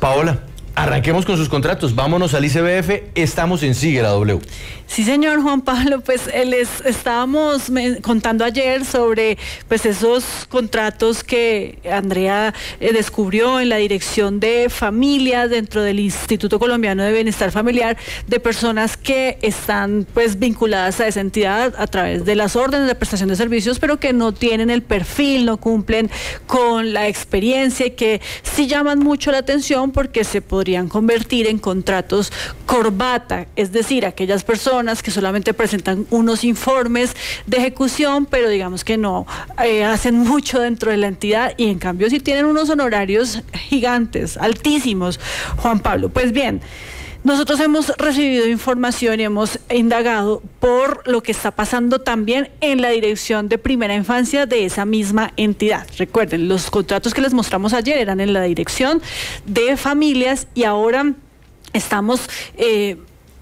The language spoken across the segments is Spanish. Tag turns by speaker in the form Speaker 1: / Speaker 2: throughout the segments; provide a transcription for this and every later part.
Speaker 1: Paola, arranquemos con sus contratos, vámonos al ICBF, estamos en Sigue la W.
Speaker 2: Sí, señor Juan Pablo, pues estábamos contando ayer sobre pues esos contratos que Andrea descubrió en la Dirección de Familias dentro del Instituto Colombiano de Bienestar Familiar, de personas que están pues vinculadas a esa entidad a través de las órdenes de prestación de servicios, pero que no tienen el perfil, no cumplen con la experiencia y que sí llaman mucho la atención porque se podrían convertir en contratos corbata, es decir, aquellas personas que solamente presentan unos informes de ejecución, pero digamos que no hacen mucho dentro de la entidad y en cambio sí tienen unos honorarios gigantes, altísimos, Juan Pablo. Pues bien, nosotros hemos recibido información y hemos indagado por lo que está pasando también en la Dirección de Primera Infancia de esa misma entidad. Recuerden, los contratos que les mostramos ayer eran en la Dirección de Familias y ahora estamos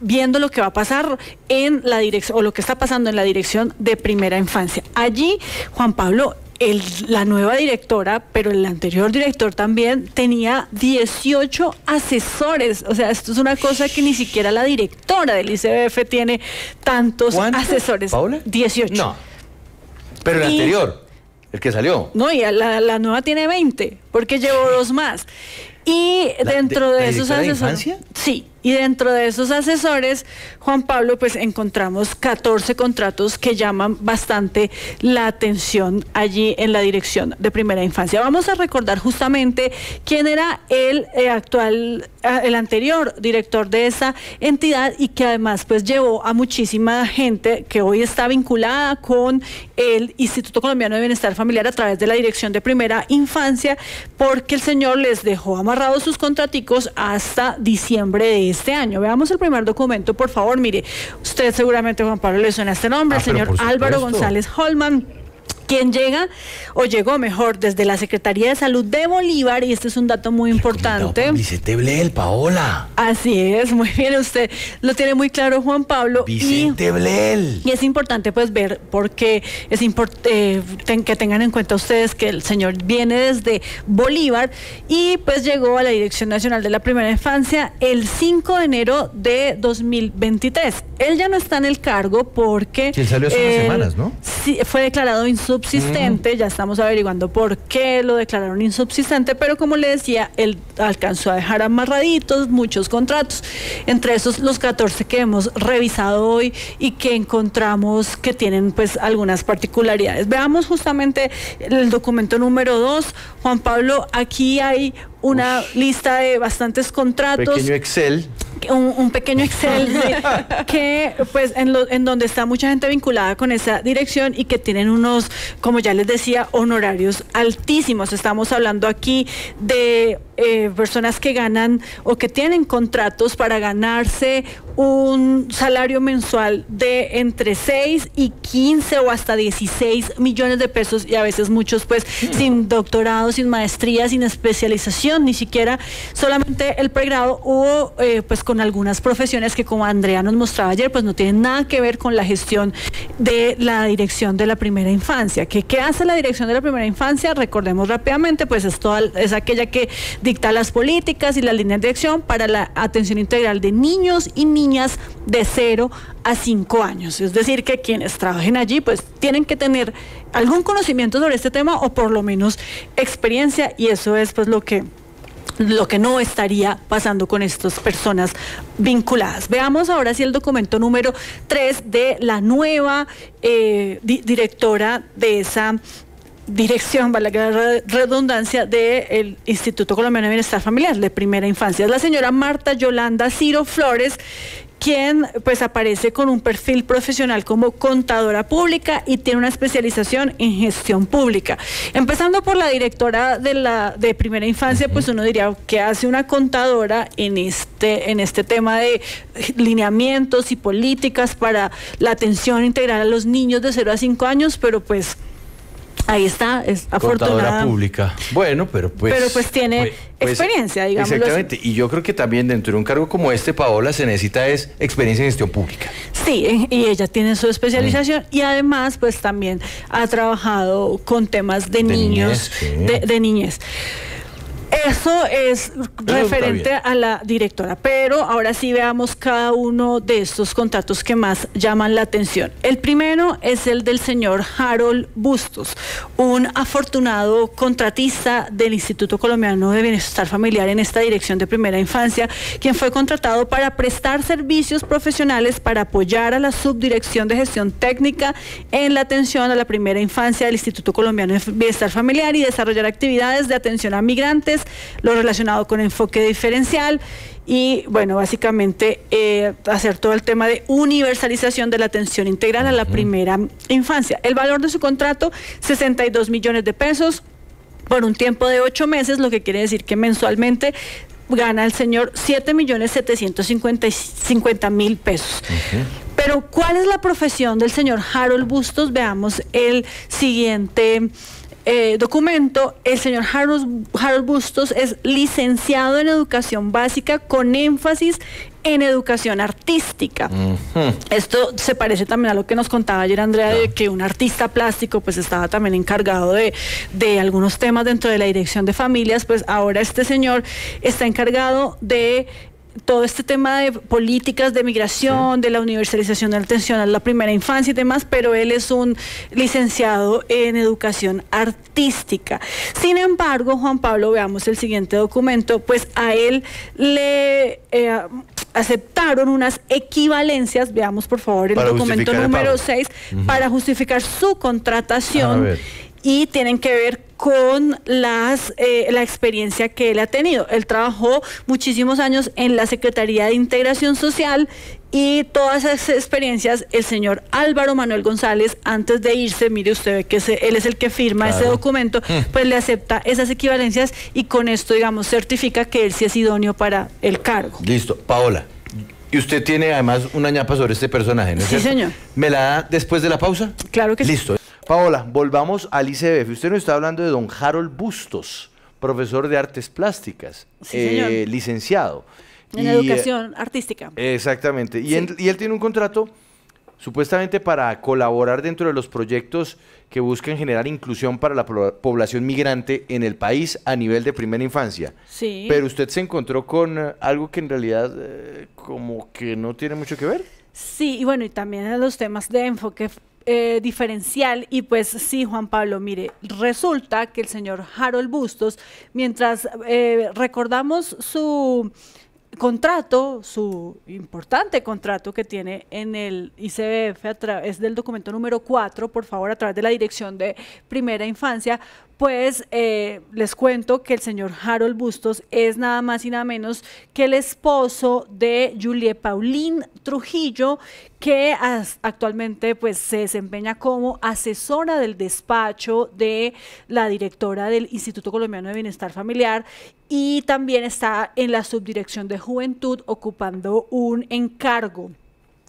Speaker 2: viendo lo que va a pasar en la dirección, o lo que está pasando en la Dirección de Primera Infancia. Allí, Juan Pablo, la nueva directora, pero el anterior director también tenía 18 asesores. O sea, esto es una cosa que ni siquiera la directora del ICBF tiene tantos asesores.
Speaker 1: ¿Paola?
Speaker 2: 18.
Speaker 1: No, pero el anterior, el que salió.
Speaker 2: No, y la nueva tiene 20, porque llevó 2 más. Y dentro de esos asesores, sí, y dentro de esos asesores, Juan Pablo, pues encontramos 14 contratos que llaman bastante la atención allí en la Dirección de Primera Infancia. Vamos a recordar justamente quién era el anterior director de esa entidad y que además pues llevó a muchísima gente que hoy está vinculada con el Instituto Colombiano de Bienestar Familiar a través de la Dirección de Primera Infancia, porque el señor les dejó amarrados sus contraticos hasta diciembre de este año. Veamos el primer documento, por favor. Mire, usted seguramente, Juan Pablo, le suena este nombre, el señor Álvaro González Holman, quien llega, o llegó mejor, desde la Secretaría de Salud de Bolívar, y este es un dato muy importante.
Speaker 1: Vicente Blel, Paola.
Speaker 2: Así es, muy bien, usted lo tiene muy claro, Juan Pablo.
Speaker 1: Vicente Blel.
Speaker 2: Y es importante pues ver, porque es importante que tengan en cuenta ustedes que el señor viene desde Bolívar y pues llegó a la Dirección Nacional de la Primera Infancia el 5 de enero de 2023. Él ya no está en el cargo porque...
Speaker 1: Él salió hace unas semanas, ¿no?
Speaker 2: Sí, fue declarado insubsistente, ya estamos averiguando por qué lo declararon insubsistente, pero como le decía, él alcanzó a dejar amarraditos muchos contratos, entre esos los 14 que hemos revisado hoy y que encontramos que tienen pues algunas particularidades. Veamos justamente el documento número 2, Juan Pablo, aquí hay una lista de bastantes contratos.
Speaker 1: Pequeño Excel.
Speaker 2: Un pequeño Excel que pues en donde está mucha gente vinculada con esa dirección y que tienen unos, como ya les decía, honorarios altísimos. Estamos hablando aquí de personas que ganan o que tienen contratos para ganarse un salario mensual de entre 6 y 15 o hasta 16 millones de pesos, y a veces muchos pues sin doctorado, sin maestría, sin especialización, ni siquiera solamente el pregrado, o pues con algunas profesiones que, como Andrea nos mostraba ayer, pues no tienen nada que ver con la gestión de la Dirección de la Primera Infancia. ¿Qué hace la Dirección de la Primera Infancia? Recordemos rápidamente, pues es aquella que dicta las políticas y las líneas de acción para la atención integral de niños y niñas de 0 a 5 años. Es decir, que quienes trabajen allí pues tienen que tener algún conocimiento sobre este tema o por lo menos experiencia, y eso es pues lo que no estaría pasando con estas personas vinculadas. Veamos ahora sí el documento número 3 de la nueva directora de esa dirección, vale la redundancia, del Instituto Colombiano de Bienestar Familiar de Primera Infancia. Es la señora Marta Yolanda Ciro Flores, quien pues aparece con un perfil profesional como contadora pública y tiene una especialización en gestión pública. Empezando por la directora de Primera Infancia, pues uno diría que hace una contadora en este tema de lineamientos y políticas para la atención integral a los niños de 0 a 5 años, pero pues ahí está, es afortunada.
Speaker 1: Contadora pública. Bueno, pero pues
Speaker 2: tiene experiencia, digamos.
Speaker 1: Exactamente, y yo creo que también dentro de un cargo como este, Paola, se necesita experiencia en gestión pública.
Speaker 2: Sí, y ella tiene su especialización y además pues también ha trabajado con temas de niños, niñez, sí. de niñez. Eso es referente a la directora, pero ahora sí veamos cada uno de estos contratos que más llaman la atención. El primero es el del señor Harold Bustos, un afortunado contratista del Instituto Colombiano de Bienestar Familiar en esta dirección de primera infancia, quien fue contratado para prestar servicios profesionales para apoyar a la Subdirección de Gestión Técnica en la atención a la primera infancia del Instituto Colombiano de Bienestar Familiar y desarrollar actividades de atención a migrantes, lo relacionado con enfoque diferencial y, bueno, básicamente hacer todo el tema de universalización de la atención integral a la primera infancia. El valor de su contrato, 62 millones de pesos por un tiempo de 8 meses, lo que quiere decir que mensualmente gana el señor 7.750.000 pesos. Pero, ¿cuál es la profesión del señor Harold Bustos? Veamos el siguiente documento. El señor Harold Bustos es licenciado en educación básica con énfasis en educación artística. Esto se parece también a lo que nos contaba ayer Andrea, de que un artista plástico pues estaba también encargado de algunos temas dentro de la dirección de familias. Pues ahora este señor está encargado de todo este tema de políticas de migración, de la universalización de la atención a la primera infancia y demás, pero él es un licenciado en educación artística. Sin embargo, Juan Pablo, veamos el siguiente documento, pues a él le aceptaron unas equivalencias, veamos por favor el documento número 6, para justificar su contratación. Y tienen que ver con la experiencia que él ha tenido. Él trabajó muchísimos años en la Secretaría de Integración Social y todas esas experiencias, el señor Álvaro Manuel González, antes de irse, mire usted, ve que él es el que firma ese documento, pues le acepta esas equivalencias y con esto, digamos, certifica que él sí es idóneo para el cargo.
Speaker 1: Listo. Paola, y usted tiene además una ñapa sobre este personaje, ¿no es cierto?
Speaker 2: Sí, señor.
Speaker 1: ¿Me la da después de la pausa?
Speaker 2: Claro que sí.
Speaker 1: Listo. Paola, volvamos al ICBF. Usted nos está hablando de don Harold Bustos, profesor de artes plásticas, licenciado.
Speaker 2: En educación artística.
Speaker 1: Exactamente. Y él tiene un contrato supuestamente para colaborar dentro de los proyectos que buscan generar inclusión para la población migrante en el país a nivel de primera infancia.
Speaker 2: Sí.
Speaker 1: Pero usted se encontró con algo que en realidad como que no tiene mucho que ver.
Speaker 2: Sí, y bueno, y también en los temas de enfoque diferencial. Y pues sí, Juan Pablo, mire, resulta que el señor Harold Bustos, mientras recordamos su contrato, su importante contrato que tiene en el ICBF a través del documento número 4, por favor, a través de la Dirección de Primera Infancia, pues les cuento que el señor Harold Bustos es nada más y nada menos que el esposo de Julie Pauline Trujillo, que actualmente pues se desempeña como asesora del despacho de la directora del Instituto Colombiano de Bienestar Familiar y también está en la Subdirección de Juventud ocupando un encargo.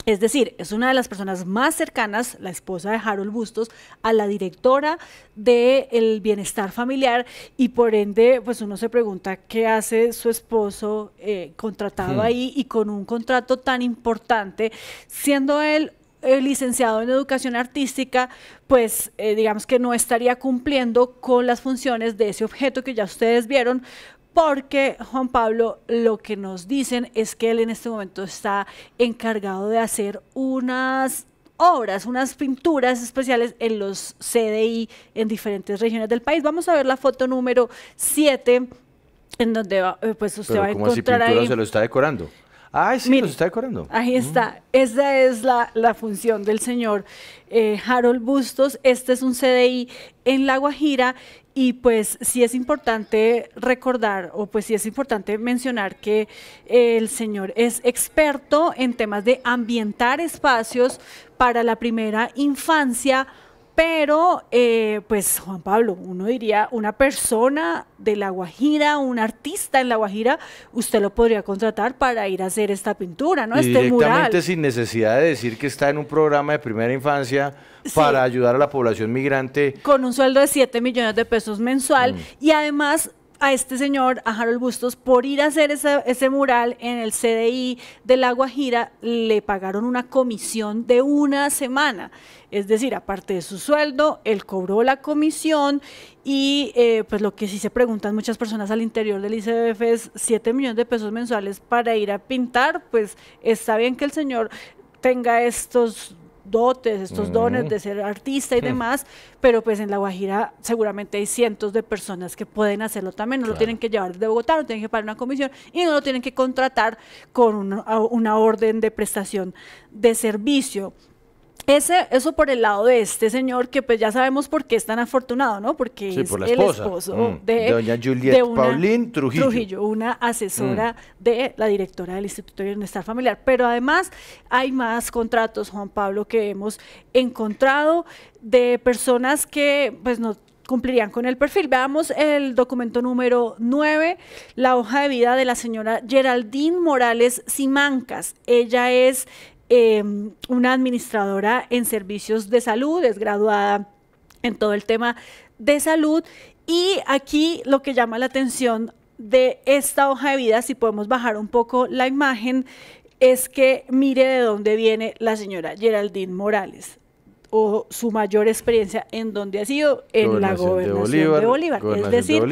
Speaker 2: Es decir, es una de las personas más cercanas, la esposa de Harold Bustos, a la directora del bienestar familiar y por ende, pues uno se pregunta qué hace su esposo contratado ahí y con un contrato tan importante, siendo él licenciado en educación artística, pues digamos que no estaría cumpliendo con las funciones de ese objeto que ya ustedes vieron, porque, Juan Pablo, lo que nos dicen es que él en este momento está encargado de hacer unas obras, unas pinturas especiales en los CDI en diferentes regiones del país. Vamos a ver la foto número 7, en donde pues usted va a encontrar ahí.
Speaker 1: ¿Se lo está decorando? Ay, sí, mire, los está decorando.
Speaker 2: Ahí está. Esa es la función del señor Harold Bustos. Este es un CDI en La Guajira y pues sí es importante recordar o pues sí es importante mencionar que el señor es experto en temas de ambientar espacios para la primera infancia. Pero, pues, Juan Pablo, uno diría, una persona de La Guajira, un artista en La Guajira, usted lo podría contratar para ir a hacer esta pintura, ¿no? Este mural.
Speaker 1: Sin necesidad de decir que está en un programa de primera infancia para ayudar a la población migrante.
Speaker 2: Con un sueldo de 7 millones de pesos mensual y además a este señor, a Harold Bustos, por ir a hacer ese mural en el CDI de La Guajira, le pagaron una comisión de una semana. Es decir, aparte de su sueldo, él cobró la comisión y pues lo que sí se preguntan muchas personas al interior del ICBF es 7 millones de pesos mensuales para ir a pintar. Pues está bien que el señor tenga estos dotes, estos dones de ser artista y demás, pero pues en La Guajira seguramente hay cientos de personas que pueden hacerlo también, no lo tienen que llevar desde Bogotá, no tienen que pagar una comisión y no lo tienen que contratar con una orden de prestación de servicio. Eso por el lado de este señor, que pues ya sabemos por qué es tan afortunado, ¿no? Porque
Speaker 1: sí,
Speaker 2: es
Speaker 1: por la
Speaker 2: el
Speaker 1: esposa.
Speaker 2: esposo de
Speaker 1: doña Juliet Paulín Trujillo,
Speaker 2: una asesora de la directora del Instituto de Bienestar Familiar. Pero además hay más contratos, Juan Pablo, que hemos encontrado de personas que pues no cumplirían con el perfil. Veamos el documento número 9, la hoja de vida de la señora Geraldine Morales Simancas. Ella es una administradora en servicios de salud, es graduada en todo el tema de salud, y aquí lo que llama la atención de esta hoja de vida, si podemos bajar un poco la imagen, es que mire de dónde viene la señora Geraldine Morales, o su mayor experiencia en donde ha sido en la gobernación de Bolívar. Es decir,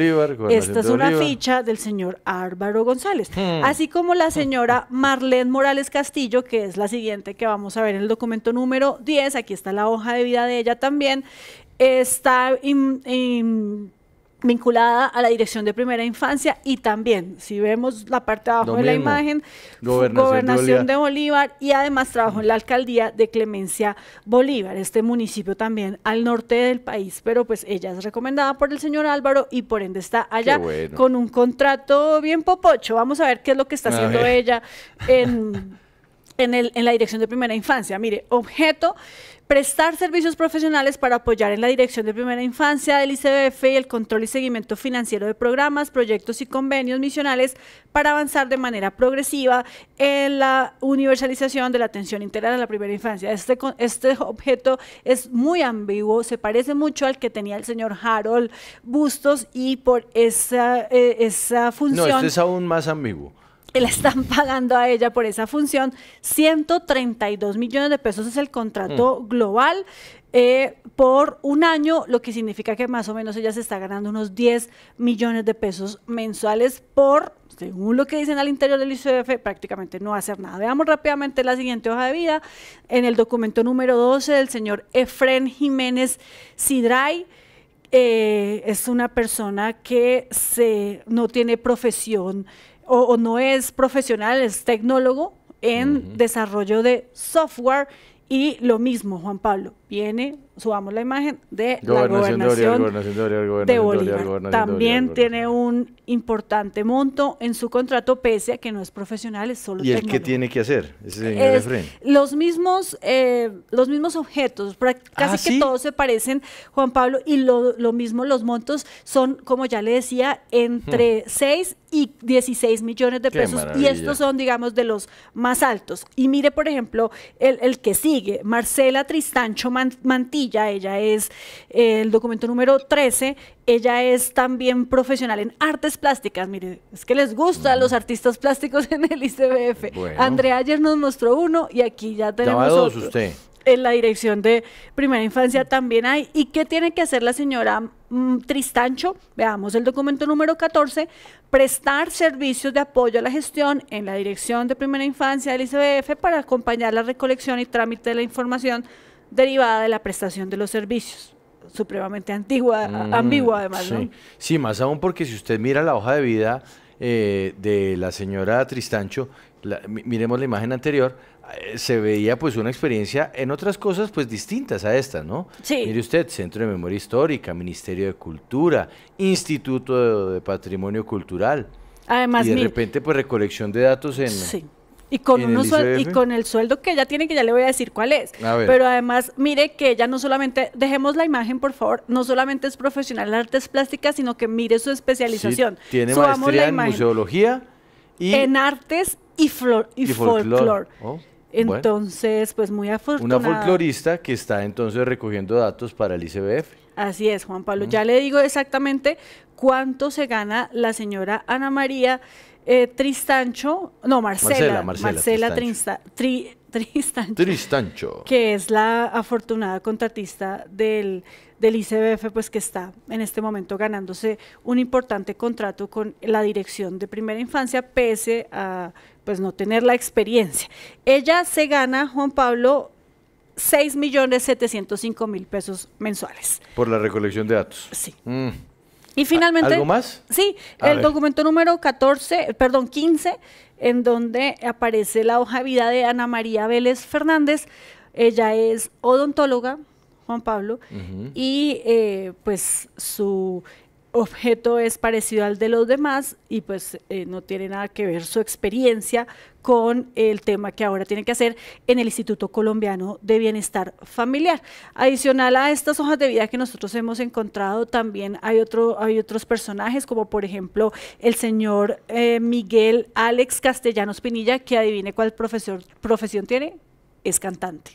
Speaker 2: esta es una ficha del señor Álvaro González, así como la señora Marlene Morales Castillo, que es la siguiente que vamos a ver en el documento número 10, aquí está la hoja de vida de ella también, está vinculada a la Dirección de Primera Infancia y también, si vemos la parte de abajo de la imagen, Gobernación de Bolívar, y además trabajó en la Alcaldía de Clemencia Bolívar, este municipio también al norte del país, pero pues ella es recomendada por el señor Álvaro y por ende está allá con un contrato bien popocho. Vamos a ver qué es lo que está haciendo ella en la Dirección de Primera Infancia. Mire, objeto: prestar servicios profesionales para apoyar en la Dirección de Primera Infancia del ICBF y el control y seguimiento financiero de programas, proyectos y convenios misionales para avanzar de manera progresiva en la universalización de la atención integral a la primera infancia. Este objeto es muy ambiguo, se parece mucho al que tenía el señor Harold Bustos, y por esa función...
Speaker 1: No, este es aún más ambiguo.
Speaker 2: Le están pagando a ella por esa función 132 millones de pesos, es el contrato global por un año, lo que significa que más o menos ella se está ganando unos 10 millones de pesos mensuales por, según lo que dicen al interior del ICBF, prácticamente no hacer nada. Veamos rápidamente la siguiente hoja de vida. En el documento número 12 del señor Efrén Jiménez Sidray, es una persona que no tiene profesión o no es profesional, es tecnólogo en desarrollo de software, y lo mismo, Juan Pablo, subamos la imagen de la gobernación de Bolívar. También tiene un importante monto en su contrato, pese a que no es profesional, es solo tecnólogo.
Speaker 1: ¿Y él qué tiene que hacer, ese señor Efrén?
Speaker 2: Los mismos objetos, casi que todos se parecen, Juan Pablo, y lo mismo, los montos son, como ya le decía, entre 6 y 16 millones de pesos, y estos son, digamos, de los más altos. Y mire, por ejemplo, el que sigue, Marcela Tristancho Mantilla, ella es el documento número 13, ella es también profesional en artes plásticas. Mire, es que les gustan los artistas plásticos en el ICBF. Bueno. Andrea ayer nos mostró uno y aquí ya tenemos otro.
Speaker 1: Usted.
Speaker 2: En la Dirección de Primera Infancia también hay. ¿Y qué tiene que hacer la señora Tristancho? Veamos el documento número 14, prestar servicios de apoyo a la gestión en la Dirección de Primera Infancia del ICBF para acompañar la recolección y trámite de la información derivada de la prestación de los servicios. Supremamente ambigua además,
Speaker 1: sí.
Speaker 2: ¿no?
Speaker 1: Sí, más aún porque si usted mira la hoja de vida de la señora Tristancho, miremos la imagen anterior, se veía pues una experiencia en otras cosas pues distintas a estas, ¿no?
Speaker 2: Sí.
Speaker 1: Mire usted, Centro de Memoria Histórica, Ministerio de Cultura, Instituto de Patrimonio Cultural.
Speaker 2: Además,
Speaker 1: y de repente pues recolección de datos en...
Speaker 2: Sí. Y con el sueldo que ella tiene, que ya le voy a decir cuál es. Pero además, mire que ella no solamente, dejemos la imagen por favor, no solamente es profesional en artes plásticas, sino que mire su especialización.
Speaker 1: Sí, tiene maestría en museología y
Speaker 2: en artes y folclore. Entonces, pues muy afortunada.
Speaker 1: Una folclorista que está entonces recogiendo datos para el ICBF.
Speaker 2: Así es, Juan Pablo. Ya le digo exactamente cuánto se gana la señora Ana María Tristancho, no, Marcela Tristancho, que es la afortunada contratista del ICBF, pues que está en este momento ganándose un importante contrato con la dirección de primera infancia, pese a pues no tener la experiencia. Ella se gana, Juan Pablo, 6.705.000 pesos mensuales.
Speaker 1: Por la recolección de datos.
Speaker 2: Sí. Y finalmente,
Speaker 1: ¿algo más?
Speaker 2: Sí, el documento número 15, en donde aparece la hoja de vida de Ana María Vélez Fernández. Ella es odontóloga, Juan Pablo, y pues su objeto es parecido al de los demás y pues no tiene nada que ver su experiencia con el tema que ahora tiene que hacer en el Instituto Colombiano de Bienestar Familiar. Adicional a estas hojas de vida que nosotros hemos encontrado, también hay otros personajes, como por ejemplo el señor Miguel Alex Castellanos Pinilla, que adivine cuál profesión tiene, es cantante.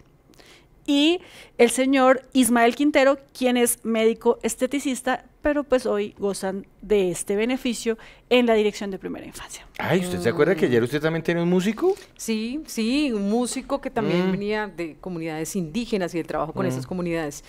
Speaker 2: Y el señor Ismael Quintero, quien es médico esteticista, pero pues hoy gozan de este beneficio en la dirección de primera infancia.
Speaker 1: Ay, ¿usted se acuerda que ayer usted también tiene un músico?
Speaker 3: Sí, sí, un músico que también venía de comunidades indígenas y del trabajo con esas comunidades.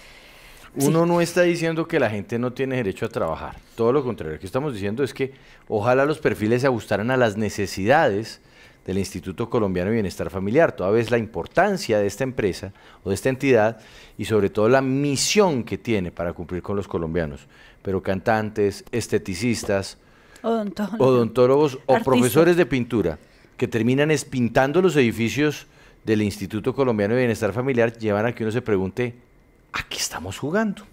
Speaker 1: Uno no está diciendo que la gente no tiene derecho a trabajar, todo lo contrario. Lo que estamos diciendo es que ojalá los perfiles se ajustaran a las necesidades del Instituto Colombiano de Bienestar Familiar, toda vez la importancia de esta empresa o de esta entidad y sobre todo la misión que tiene para cumplir con los colombianos. Pero cantantes, esteticistas, odontólogos o profesores de pintura que terminan pintando los edificios del Instituto Colombiano de Bienestar Familiar llevan a que uno se pregunte, ¿a qué estamos jugando?